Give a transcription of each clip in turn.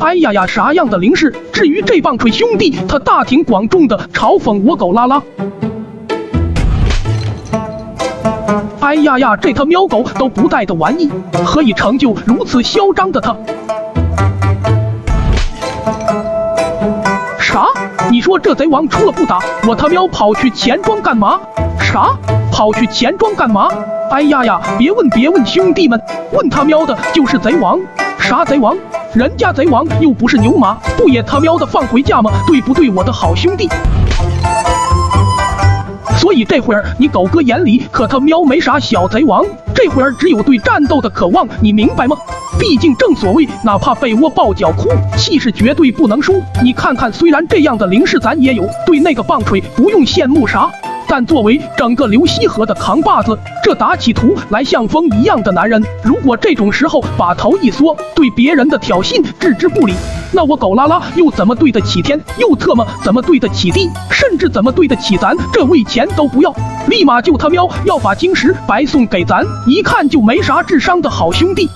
哎呀呀，啥样的零式？至于这棒槌兄弟，他大庭广众的嘲讽我狗拉拉。哎呀呀，这他喵狗都不带的玩意，何以成就如此嚣张的他？啥？你说这贼王出了不打，我他喵跑去钱庄干嘛？啥？跑去钱庄干嘛？哎呀呀，别问兄弟们，问他喵的就是贼王。啥贼王？人家贼王又不是牛马，不也他喵的放回家吗？对不对，我的好兄弟？所以这会儿你狗哥眼里可他喵没啥小贼王，这会儿只有对战斗的渴望，你明白吗？毕竟正所谓，哪怕被窝抱脚哭，气势绝对不能输。你看看，虽然这样的零式咱也有，对那个棒槌不用羡慕啥。但作为整个流西河的扛把子，这打起图来像风一样的男人，如果这种时候把头一缩，对别人的挑衅置之不理，那我狗拉拉又怎么对得起天，又特么怎么对得起地，甚至怎么对得起咱这为钱都不要，立马就他喵要把晶石白送给咱，一看就没啥智商的好兄弟。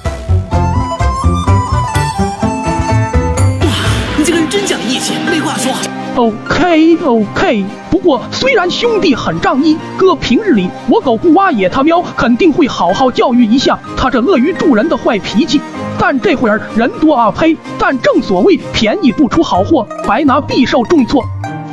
你这个人真讲义气，没话说。OK， 不过虽然兄弟很仗义，哥平日里我狗不挖也他喵肯定会好好教育一下他这乐于助人的坏脾气。但这会儿人多啊呸！但正所谓便宜不出好货，白拿必受重挫。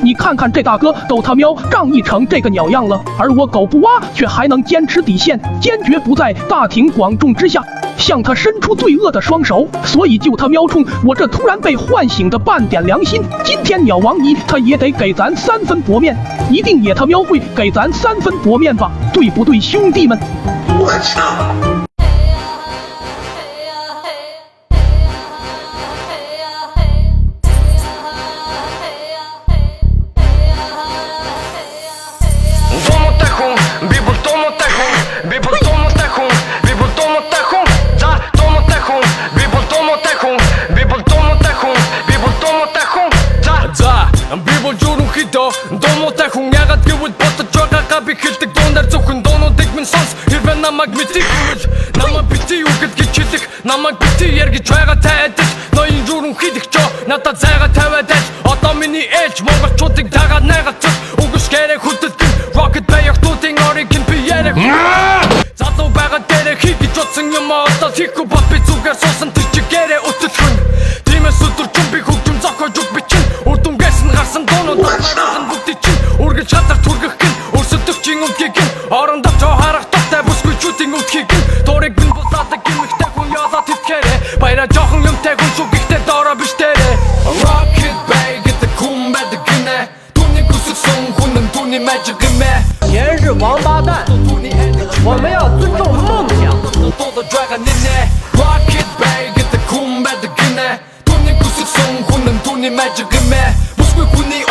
你看看这大哥都他喵仗义成这个鸟样了，而我狗不挖却还能坚持底线，坚决不在大庭广众之下向他伸出罪恶的双手，所以就他喵冲我这突然被唤醒的半点良心，今天鸟王一他也得给咱3分薄面，一定也他喵会给咱3分薄面吧，对不对兄弟们？我操！Домо тайхун ягаад гэвэл бодож байгаагаа би хэлдэг дундаар зөвхөн дуунуудыг минь сонс хэрвээ намайг мэдээгүй намайг бити үгэд гэж хэлэх намайг бити яргэж байгаа тайдаж ноён журам хийдэг чо надад зайгаа тавиад аж одоо миний ээлж монголчуудыг дагаад найгацсан үгс гэрэ хөдөлгөн rocket баяхтуудын оригин би ярих залуу байгаа дээрээ хийгэж утсан юм одоо хийхгүй бат би зүгээр суусан тэр чигээрээ өтөлхөн тиймээс өдөржин би хөгжим зохиож үг бичин үрдүнгээс нь гарсан дуунууд үргэлж хатар түргэх гин өрсөлдөгчийн үдгийг гин орондоо жоо харах тохтой бүсгүйчүүдийн үдгийг гин дурыг минь булаадаг гимэгтэй хүн яла тэтгэрэ баяра жоохон юмтай хүн шүү гэхдээ доороо биш тэрэ rocket bay гэдэг хүн байдаг гинэ түүний хүссэн хүн нь түүний magic гэмэ 钱是王八蛋，我们要尊重梦想。 rocket bay гэдэг хүн байдаг гинэ түүний хүссэн хүн нь түүний magic гэмэ бүсгүй хүний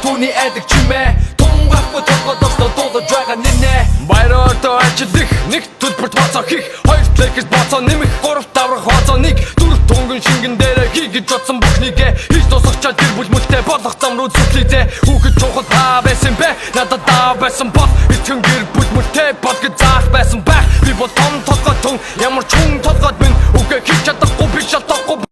түүний эдэг чимээ тунгахгүй толгойдоо дуулаж байгаа нэнэ баяртай ажиллах нэг төлбөрт бацаа хийх хоёр плейкс бацаа нэмэх гурав даврах бацаа нэг дөрөв тунган шингэн дээрээ хийгэж бодсон бүхнийгээ хийж дуусгачаад гэр бүл мөлтэй болох зам руу зүтлийзээ хүүхэд чухал таа байсан бэ надад таа байсан бол итгэн гэр бүл мөлтэй бол гэж заах байсан байх би бол том толгой тун ямар ч хүн толгойд минь үгээ хийж чадахгүй би шалтгаахгүй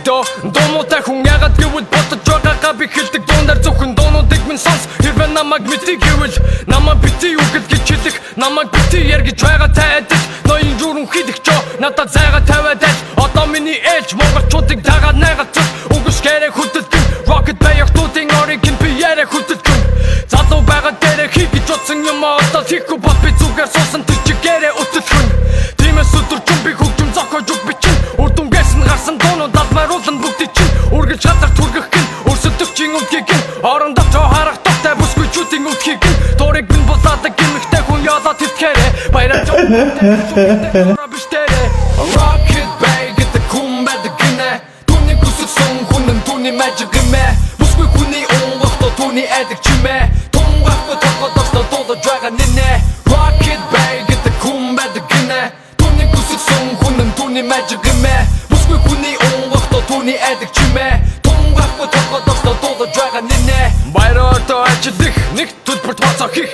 Домотой хүн ягаад гэвэл бодож байгаагаа би хэлдэг дундаар зөвхөн дуунуудыг минь сонс хэрвээ намайг мэдээ гэвэл намайг бити үгэд гэж хэлэх намайг бити яргэж байгаа тайдаж ноён журам хийдэг чо надад зайгаа тавиад аж одоо миний ээлж монголчуудыг дагаад найгацсан үгс гэрэ хөдөлгөн rocket баяхтуудын оригин би ярих хөдөлгөн залуу байгаа дээрээ хийгэж утсан юм одоо хийхгүй бат би зүгээр суусан тэр чигээрээ өтөлгөн тиймээс өдөржин би хөгжим зохиож үг бичин үрдүнгээс нь гарсан дуунууд алмааруулан бүгдий чинь үргэлж хатар түргэх гин өрсөлдөгчийн үдгийг гин орондоо жоо харах тохтой бүсгүйчүүдийн үдгийг гин дурыг минь булаадаг гимэгтэй хүн яла тэтгэрэ баяраа Rocket Bay гэдэг хүн байдаг гинэ Түүний хүссэн хүн нь түүний magic гэмэ Бүсгүй хүний онгохтой түүний айдаг чимэ Тунгахгүй тогтоостой дуудаж байгаа нинэ Rocket Bay гэдэг хүн байдаг гинэ Түүний хүссэн хүн нь түүний magic гэмэ Бүсгүй хүний онгохтой түүний айдаг чимэ Тунгахгүй тогтоостой дуудаж байгаа нинэ Баяртай ажиллах нэг төлбөрт бацаа хийх